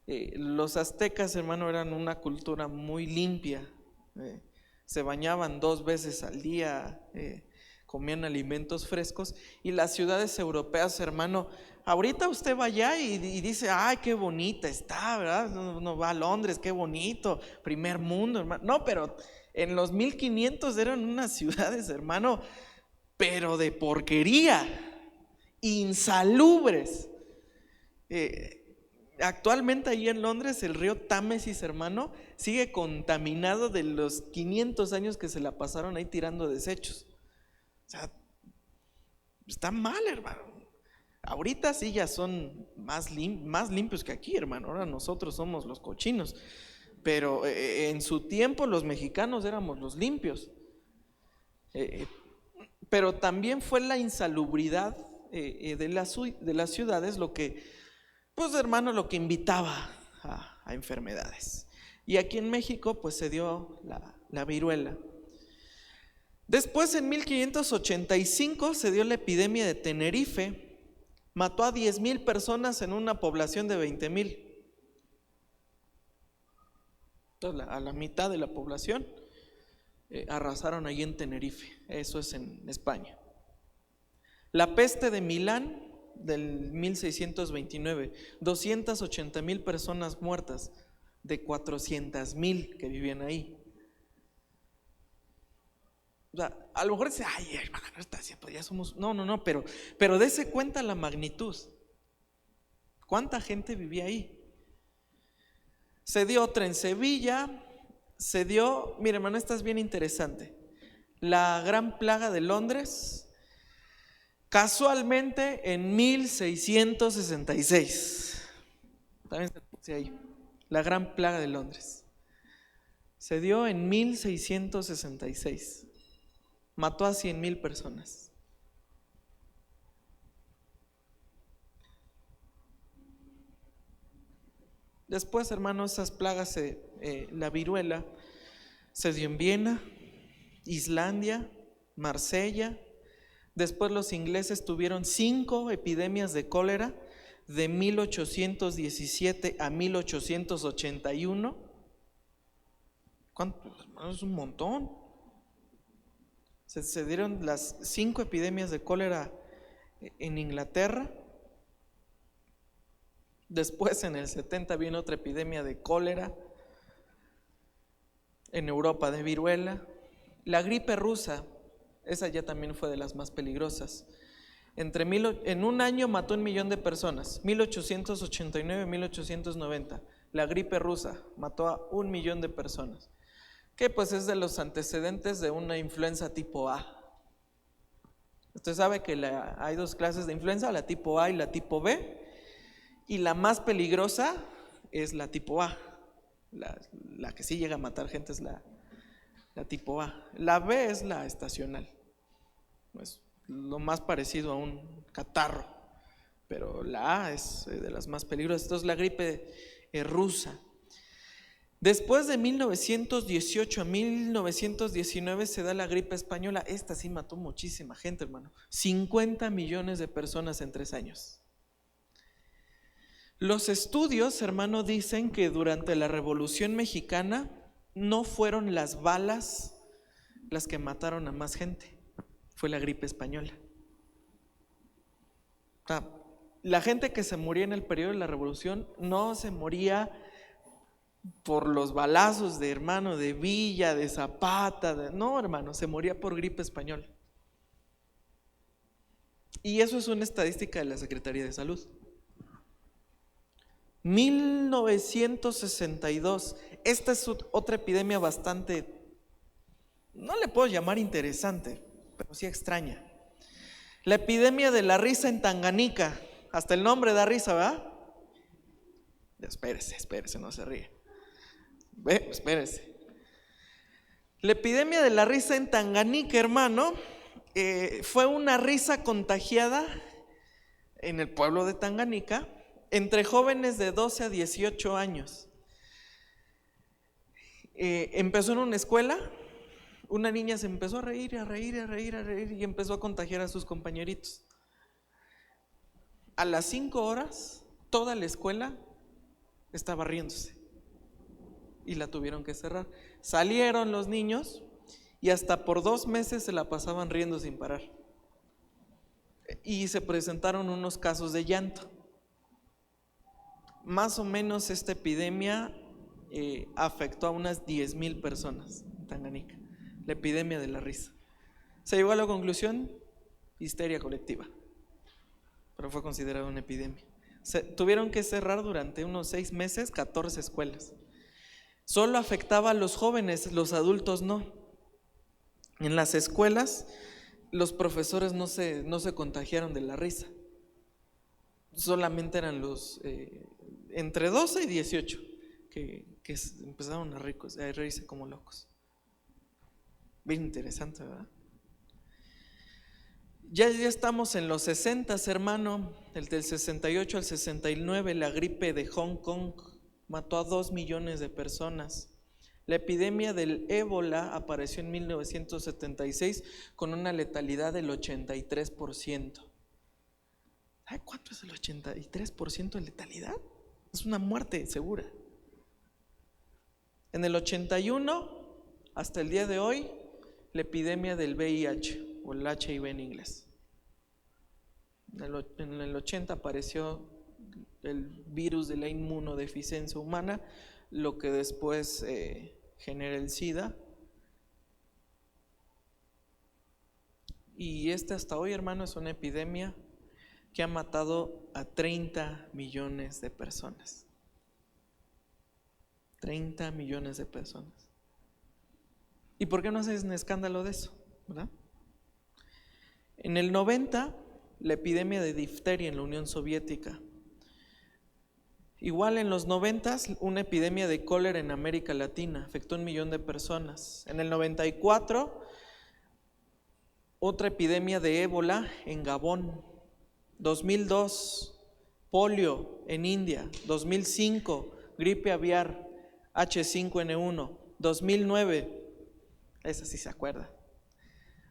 Los aztecas, hermano, eran una cultura muy limpia. Se bañaban 2 veces al día, comían alimentos frescos. Y las ciudades europeas, hermano, ahorita usted va allá y dice, ay, qué bonita está, ¿verdad? No va a Londres, qué bonito, primer mundo, hermano. No, pero en los 1500 eran unas ciudades, hermano, pero de porquería, insalubres. Actualmente ahí en Londres el río Támesis, hermano, sigue contaminado de los 500 años que se la pasaron ahí tirando desechos. O sea, está mal, hermano. Ahorita sí ya son más limpios que aquí, hermano. Ahora nosotros somos los cochinos. Pero en su tiempo los mexicanos éramos los limpios. Pero también fue la insalubridad de las ciudades lo que, pues hermano, lo que invitaba a enfermedades. Y aquí en México pues se dio la viruela. Después en 1585 se dio la epidemia de Tenerife. Mató a 10,000 personas en una población de 20,000. A la mitad de la población arrasaron allí en Tenerife. Eso es en España. La peste de Milán del 1629, 280,000 personas muertas de 400,000 que vivían ahí. O sea, a lo mejor dice, ay, hermano, no está haciendo, ya somos. No, pero dése cuenta la magnitud. ¿Cuánta gente vivía ahí? Se dio otra en Sevilla. Se dio, mire, hermano, esta es bien interesante. La gran plaga de Londres, casualmente en 1666. También se puse ahí. La gran plaga de Londres se dio en 1666. Mató a 100,000 personas. Después, hermanos, esas plagas, la viruela, se dio en Viena, Islandia, Marsella. Después los ingleses tuvieron 5 epidemias de cólera de 1817 a 1881. ¿Cuánto? Hermanos, es un montón. Se dieron las 5 epidemias de cólera en Inglaterra. Después en el 70 vino otra epidemia de cólera. En Europa de viruela. La gripe rusa, esa ya también fue de las más peligrosas. En un año mató 1,000,000 de personas, 1889 y 1890. La gripe rusa mató a 1,000,000 de personas, que pues es de los antecedentes de una influenza tipo A. Usted sabe que hay 2 clases de influenza, la tipo A y la tipo B, y la más peligrosa es la tipo A. La que sí llega a matar gente es la tipo A. La B es la estacional, es lo más parecido a un catarro, pero la A es de las más peligrosas. Entonces la gripe rusa. Después de 1918 a 1919 se da la gripe española. Esta sí mató muchísima gente, hermano. 50 millones de personas en 3 años. Los estudios, hermano, dicen que durante la Revolución Mexicana no fueron las balas las que mataron a más gente, fue la gripe española. La gente que se moría en el periodo de la Revolución no se moría por los balazos de hermano de Villa, de Zapata, no, hermano, se moría por gripe española. Y eso es una estadística de la Secretaría de Salud. 1962, esta es otra epidemia bastante, no le puedo llamar interesante, pero sí extraña. La epidemia de la risa en Tanganica. Hasta el nombre da risa, ¿verdad? Espérese, no se ríe. Espérese. La epidemia de la risa en Tanganica, hermano, fue una risa contagiada en el pueblo de Tanganica entre jóvenes de 12 a 18 años. Empezó en una escuela, una niña se empezó a reír y empezó a contagiar a sus compañeritos. A las 5 horas, toda la escuela estaba riéndose y la tuvieron que cerrar. Salieron los niños y hasta por 2 meses se la pasaban riendo sin parar. Y se presentaron unos casos de llanto. Más o menos esta epidemia afectó a unas 10,000 personas en Tanganica, la epidemia de la risa. Se llegó a la conclusión, histeria colectiva, pero fue considerada una epidemia. Tuvieron que cerrar durante unos 6 meses 14 escuelas. Solo afectaba a los jóvenes, los adultos no. En las escuelas los profesores no se contagiaron de la risa. solamente eran los entre 12 y 18 que empezaron a reírse como locos. Bien interesante, ¿verdad? Ya estamos en los 60, hermano. Del 68 al 69, la gripe de Hong Kong mató a 2 millones de personas. La epidemia del ébola apareció en 1976 con una letalidad del 83%. ¿Sabe cuánto es el 83% de letalidad? Es una muerte segura. En el 81 hasta el día de hoy, la epidemia del VIH o el HIV en inglés. En el 80 apareció el virus de la inmunodeficiencia humana, lo que después genera el SIDA. Y hasta hoy, hermano, es una epidemia que ha matado a 30 millones de personas. 30 millones de personas. ¿Y por qué no hacen escándalo de eso? ¿Verdad? En el 90, la epidemia de difteria en la Unión Soviética. Igual en los 90, una epidemia de cólera en América Latina, afectó a 1 millón de personas. En el 94, otra epidemia de ébola en Gabón. 2002, polio en India. 2005, gripe aviar H5N1. 2009, esa sí se acuerda,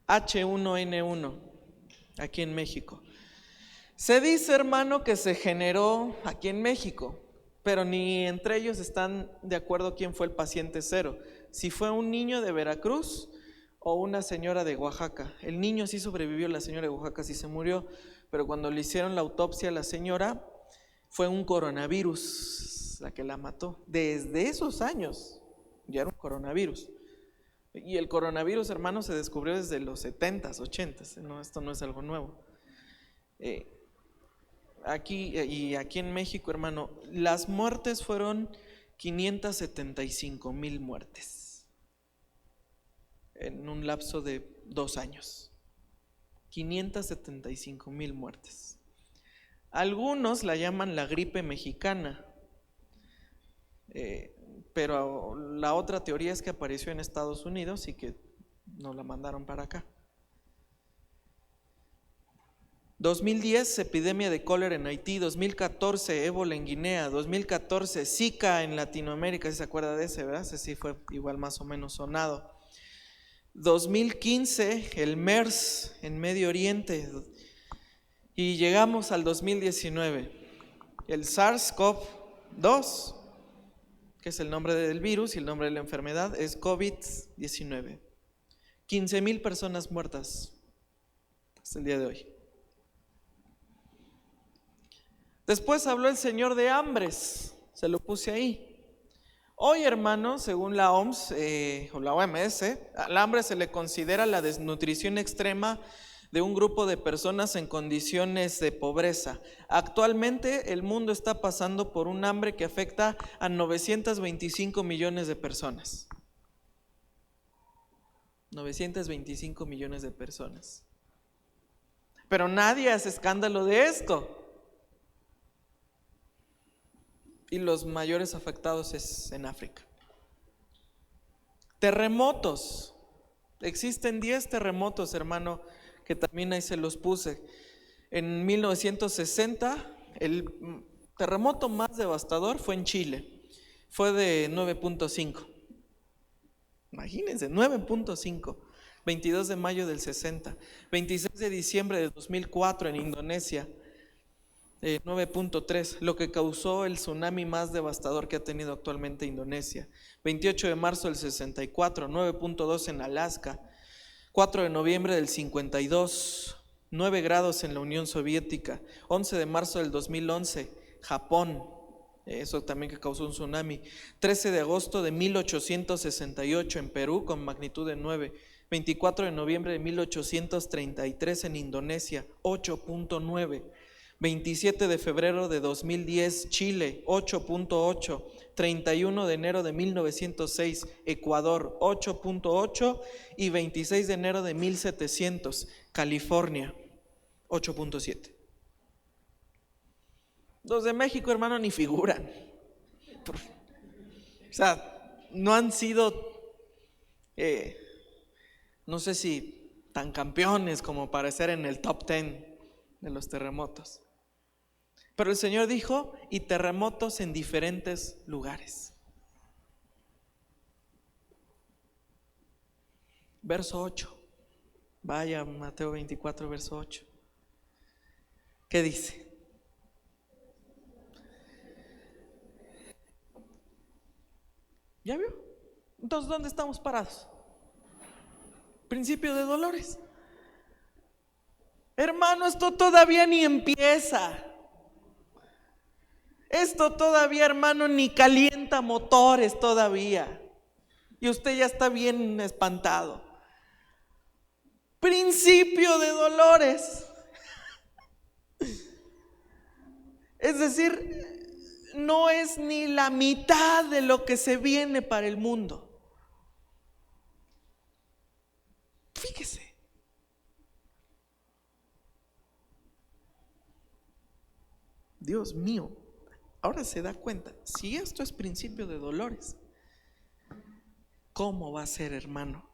H1N1 aquí en México. Se dice, hermano, que se generó aquí en México, pero ni entre ellos están de acuerdo quién fue el paciente cero, si fue un niño de Veracruz o una señora de Oaxaca. El niño sí sobrevivió, la señora de Oaxaca sí se murió, pero cuando le hicieron la autopsia a la señora, fue un coronavirus la que la mató. Desde esos años ya era un coronavirus. Y el coronavirus, hermano, se descubrió desde los 70s, 80s. No, esto no es algo nuevo. Aquí en México, hermano, las muertes fueron 575,000 muertes en un lapso de 2 años. 575,000 muertes. Algunos la llaman la gripe mexicana, pero la otra teoría es que apareció en Estados Unidos y que nos la mandaron para acá. 2010, epidemia de cólera en Haití. 2014, ébola en Guinea. 2014, Zika en Latinoamérica, si se acuerda de ese, ¿verdad? Ese sí fue igual más o menos sonado. 2015, el MERS en Medio Oriente. Y llegamos al 2019, el SARS-CoV-2, que es el nombre del virus y el nombre de la enfermedad, es COVID-19. 15,000 personas muertas hasta el día de hoy. Después habló el Señor de hambres, se lo puse ahí. Hoy, hermano, según la OMS o la OMS, al hambre se le considera la desnutrición extrema de un grupo de personas en condiciones de pobreza. Actualmente el mundo está pasando por un hambre que afecta a 925 millones de personas. 925 millones de personas. Pero nadie hace escándalo de esto. Y los mayores afectados es en África. Terremotos. Existen 10 terremotos, hermano, que también ahí se los puse. En 1960, el terremoto más devastador fue en Chile. Fue de 9.5. Imagínense, 9.5. 22 de mayo del 60. 26 de diciembre de 2004 en Indonesia. 9.3, lo que causó el tsunami más devastador que ha tenido actualmente Indonesia. 28 de marzo del 64, 9.2 en Alaska. 4 de noviembre del 52, 9 grados en la Unión Soviética. 11 de marzo del 2011, Japón, eso también que causó un tsunami. 13 de agosto de 1868 en Perú con magnitud de 9. 24 de noviembre de 1833 en Indonesia, 8.9. 27 de febrero de 2010, Chile, 8.8. 31 de enero de 1906, Ecuador, 8.8. Y 26 de enero de 1700, California, 8.7. Los de México, hermano, ni figuran. O sea, no han sido, no sé si tan campeones como para estar en el top 10 de los terremotos. Pero el Señor dijo, y terremotos en diferentes lugares. Verso 8. Vaya, Mateo 24, verso 8. ¿Qué dice? ¿Ya vio? Entonces, ¿dónde estamos parados? Principio de dolores. Hermano, esto todavía ni empieza. Esto todavía, hermano, ni calienta motores todavía. Y usted ya está bien espantado. Principio de dolores. Es decir, no es ni la mitad de lo que se viene para el mundo. Fíjese. Dios mío, ahora se da cuenta, si esto es principio de dolores, ¿cómo va a ser, hermano,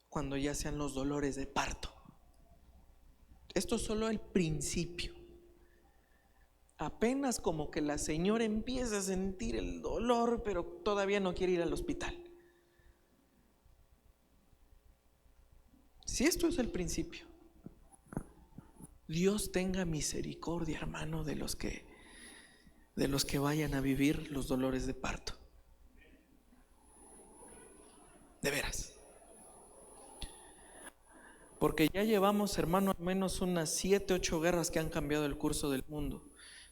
cuando ya sean los dolores de parto? Esto es solo el principio. Apenas como que la señora empieza a sentir el dolor, pero todavía no quiere ir al hospital. Si esto es el principio, Dios tenga misericordia, hermano, de los que vayan a vivir los dolores de parto. De veras. Porque ya llevamos, hermano, al menos unas 7, 8 guerras que han cambiado el curso del mundo.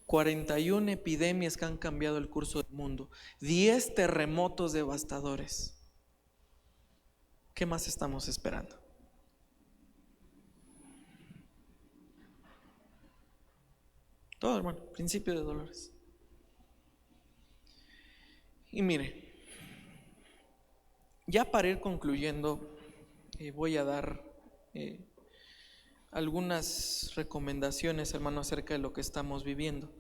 41 epidemias que han cambiado el curso del mundo. 10 terremotos devastadores. ¿Qué más estamos esperando? Todo, hermano, principio de dolores. Y mire, ya para ir concluyendo, voy a dar algunas recomendaciones, hermano, acerca de lo que estamos viviendo.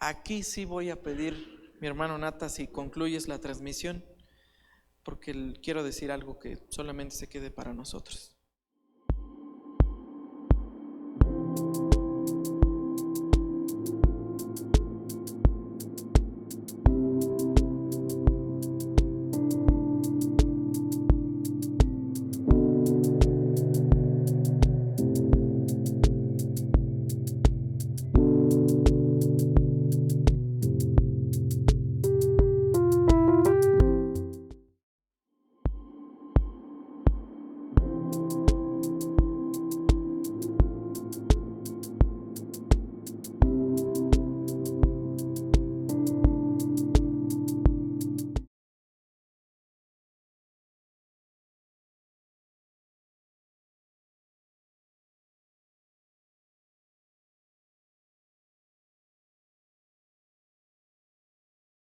Aquí sí voy a pedir, mi hermano Nata, si concluyes la transmisión, porque quiero decir algo que solamente se quede para nosotros.